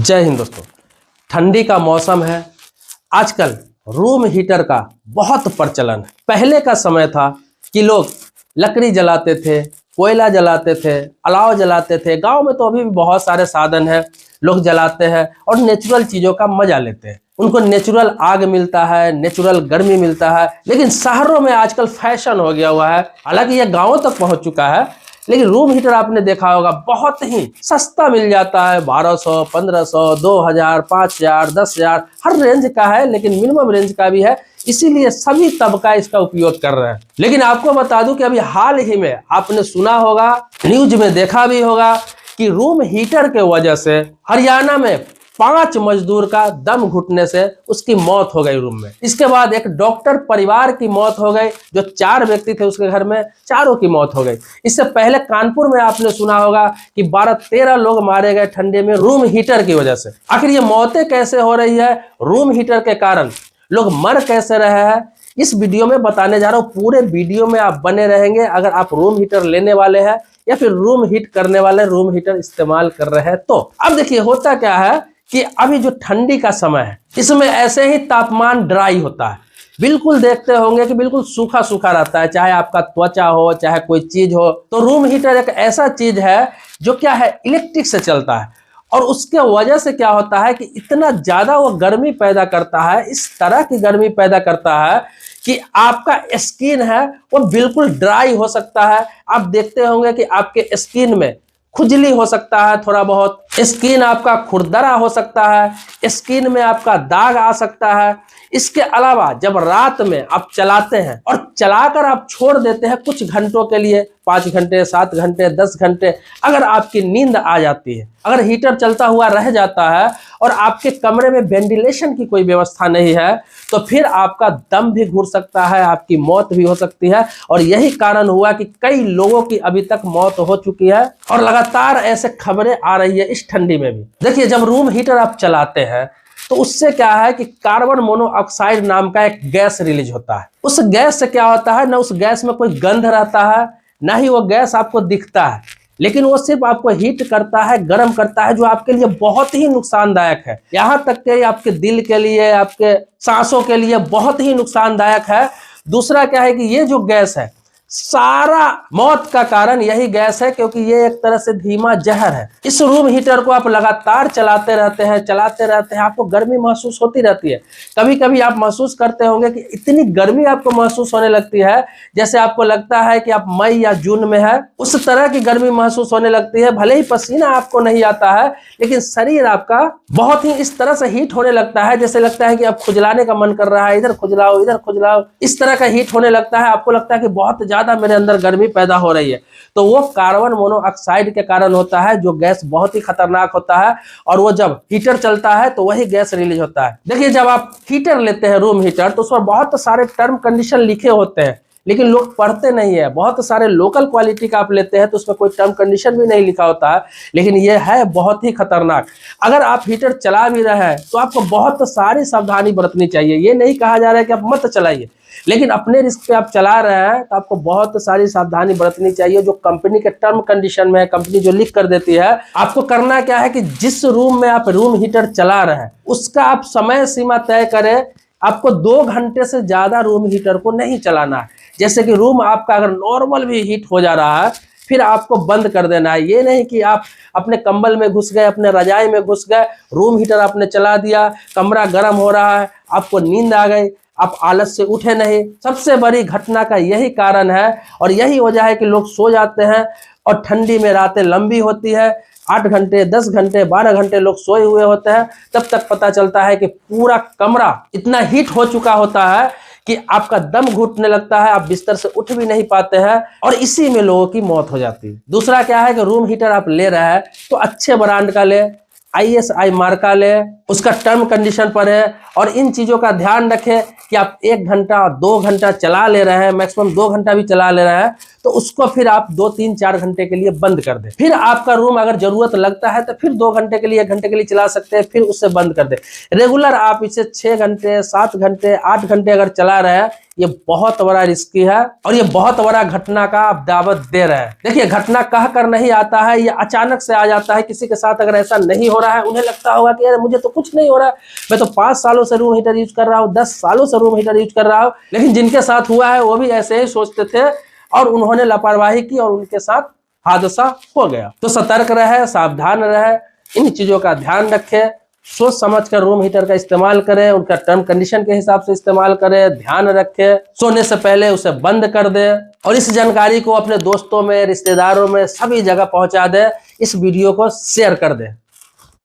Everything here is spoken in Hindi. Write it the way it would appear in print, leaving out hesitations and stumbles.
जय हिंद दोस्तों। ठंडी का मौसम है। आजकल रूम हीटर का बहुत प्रचलन है। पहले का समय था कि लोग लकड़ी जलाते थे, कोयला जलाते थे, अलाव जलाते थे। गांव में तो अभी भी बहुत सारे साधन हैं, लोग जलाते हैं और नेचुरल चीज़ों का मजा लेते हैं। उनको नेचुरल आग मिलता है, नेचुरल गर्मी मिलता है। लेकिन शहरों में आजकल फैशन हो गया हुआ है। हालांकि यह गाँवों तक पहुँच चुका है, लेकिन रूम हीटर आपने देखा होगा बहुत ही सस्ता मिल जाता है। 1200, 1500, 2000, 5000, 10,000 हर रेंज का है, लेकिन मिनिमम रेंज का भी है। इसीलिए सभी तबका इसका उपयोग कर रहे हैं। लेकिन आपको बता दूं कि अभी हाल ही में आपने सुना होगा, न्यूज में देखा भी होगा कि रूम हीटर के वजह से हरियाणा में 5 मजदूर का दम घुटने से उसकी मौत हो गई रूम में। इसके बाद एक डॉक्टर परिवार की मौत हो गई। जो 4 व्यक्ति थे उसके घर में, चारों की मौत हो गई। इससे पहले कानपुर में आपने सुना होगा कि 12-13 लोग मारे गए ठंडे में रूम हीटर की वजह से। आखिर ये मौतें कैसे हो रही है रूम हीटर के कारण, लोग मर कैसे रहे हैं, इस वीडियो में बताने जा रहा हूं। पूरे वीडियो में आप बने रहेंगे। अगर आप रूम हीटर लेने वाले हैं या फिर रूम हीट करने वाले रूम हीटर इस्तेमाल कर रहे हैं तो अब देखिए होता क्या है कि अभी जो ठंडी का समय है इसमें ऐसे ही तापमान ड्राई होता है। बिल्कुल देखते होंगे कि बिल्कुल सूखा सूखा रहता है, चाहे आपका त्वचा हो चाहे कोई चीज हो। तो रूम हीटर एक ऐसा चीज है जो क्या है, इलेक्ट्रिक से चलता है। और उसके वजह से क्या होता है कि इतना ज्यादा वो गर्मी पैदा करता है, इस तरह की गर्मी पैदा करता है कि आपका स्किन है वो बिल्कुल ड्राई हो सकता है। आप देखते होंगे कि आपके स्किन में खुजली हो सकता है, थोड़ा बहुत स्किन आपका खुरदरा हो सकता है, स्किन में आपका दाग आ सकता है। इसके अलावा जब रात में आप चलाते हैं और चलाकर आप छोड़ देते हैं कुछ घंटों के लिए, 5 घंटे, 7 घंटे, 10 घंटे, अगर आपकी नींद आ जाती है, अगर हीटर चलता हुआ रह जाता है और आपके कमरे में वेंटिलेशन की कोई व्यवस्था नहीं है तो फिर आपका दम भी घुट सकता है, आपकी मौत भी हो सकती है। और यही कारण हुआ कि कई लोगों की अभी तक मौत हो चुकी है और लगातार ऐसे खबरें आ रही है इस ठंडी में भी। देखिए, जब रूम हीटर आप चलाते हैं तो उससे क्या है कि कार्बन मोनोऑक्साइड नाम का एक गैस रिलीज होता है। उस गैस से क्या होता है, ना उस गैस में कोई गंध रहता है, ना ही वो गैस आपको दिखता है, लेकिन वो सिर्फ आपको हीट करता है, गर्म करता है, जो आपके लिए बहुत ही नुकसानदायक है। यहाँ तक कि आपके दिल के लिए, आपके सांसों के लिए बहुत ही नुकसानदायक है। दूसरा क्या है कि ये जो गैस है, सारा मौत का कारण यही गैस है, क्योंकि ये एक तरह से धीमा जहर है। इस रूम हीटर को आप लगातार चलाते रहते हैं, आपको गर्मी महसूस होती रहती है। कभी कभी आप महसूस करते होंगे कि इतनी गर्मी आपको महसूस होने लगती है जैसे आपको लगता है कि आप मई या जून में है, उस तरह की गर्मी महसूस होने लगती है। भले ही पसीना आपको नहीं आता है, लेकिन शरीर आपका बहुत ही इस तरह से हीट होने लगता है, जैसे लगता है कि आप खुजलाने का मन कर रहा है, इधर खुजलाओ इधर खुजलाओ, इस तरह का हीट होने लगता है। आपको लगता है कि बहुत ज्यादा मेरे अंदर गर्मी पैदा हो रही है। तो वो कार्बन मोनोऑक्साइड के कारण होता है, जो गैस बहुत ही खतरनाक होता है। और वो जब हीटर चलता है तो वही गैस रिलीज होता है। देखिए, जब आप हीटर लेते हैं रूम हीटर तो उसमें बहुत सारे टर्म कंडीशन लिखे होते हैं, लेकिन लोग पढ़ते नहीं है। बहुत सारे लोकल क्वालिटी का आप लेते हैं तो उसमें कोई टर्म कंडीशन भी नहीं लिखा होता है, लेकिन ये है बहुत ही खतरनाक। अगर आप हीटर चला भी रहे हैं तो आपको बहुत सारी सावधानी बरतनी चाहिए। ये नहीं कहा जा रहा है कि आप मत चलाइए, लेकिन अपने रिस्क पे आप चला रहे हैं तो आपको बहुत सारी सावधानी बरतनी चाहिए। जो कंपनी के टर्म कंडीशन में है, कंपनी जो लिख कर देती है, आपको करना क्या है कि जिस रूम में आप रूम हीटर चला रहे हैं उसका आप समय सीमा तय करें। आपको 2 घंटे से ज्यादा रूम हीटर को नहीं चलाना है। जैसे कि रूम आपका अगर नॉर्मल भी हीट हो जा रहा है फिर आपको बंद कर देना है। ये नहीं कि आप अपने कंबल में घुस गए, अपने रजाई में घुस गए, रूम हीटर आपने चला दिया, कमरा गर्म हो रहा है, आपको नींद आ गई, आप आलस से उठे नहीं। सबसे बड़ी घटना का यही कारण है और यही वजह है कि लोग सो जाते हैं और ठंडी में रातें लंबी होती है। 8 घंटे, 10 घंटे, 12 घंटे लोग सोए हुए होते हैं। तब तक पता चलता है कि पूरा कमरा इतना हीट हो चुका होता है कि आपका दम घुटने लगता है, आप बिस्तर से उठ भी नहीं पाते हैं और इसी में लोगों की मौत हो जाती है। दूसरा क्या है कि रूम हीटर आप ले रहे हैं तो अच्छे ब्रांड का ले, ISI मार्का ले, उसका टर्म कंडीशन पर है। और इन चीजों का ध्यान रखें कि आप 1 घंटा 2 घंटा चला ले रहे हैं, मैक्सिमम 2 घंटा भी चला ले रहे हैं, तो उसको फिर आप 2 3 4 घंटे के लिए बंद कर दें। फिर आपका रूम अगर जरूरत लगता है तो फिर 2 घंटे के लिए 1 घंटे के लिए चला सकते हैं, फिर उससे बंद कर दें। रेगुलर आप इसे 6 घंटे 7 घंटे 8 घंटे अगर चला रहे हैं, ये बहुत बड़ा रिस्की है और ये बहुत बड़ा घटना का आप दावत दे रहे हैं। देखिए, घटना कह कर नहीं आता है, ये अचानक से आ जाता है। किसी के साथ अगर ऐसा नहीं हो रहा है, उन्हें लगता होगा कि यार मुझे तो कुछ नहीं हो रहा है, मैं तो 5 सालों से रूम हीटर यूज कर रहा हूँ, 10 सालों से रूम हीटर यूज कर रहा हूँ। लेकिन जिनके साथ हुआ है वो भी ऐसे ही सोचते थे और उन्होंने लापरवाही की और उनके साथ हादसा हो गया। तो सतर्क रहे, सावधान रहे, इन चीजों का ध्यान रखें, सोच समझ कर रूम हीटर का इस्तेमाल करें, उनका टर्म कंडीशन के हिसाब से इस्तेमाल करें, ध्यान रखें, सोने से पहले उसे बंद कर दें और इस जानकारी को अपने दोस्तों में, रिश्तेदारों में, सभी जगह पहुंचा दें। इस वीडियो को शेयर कर दें।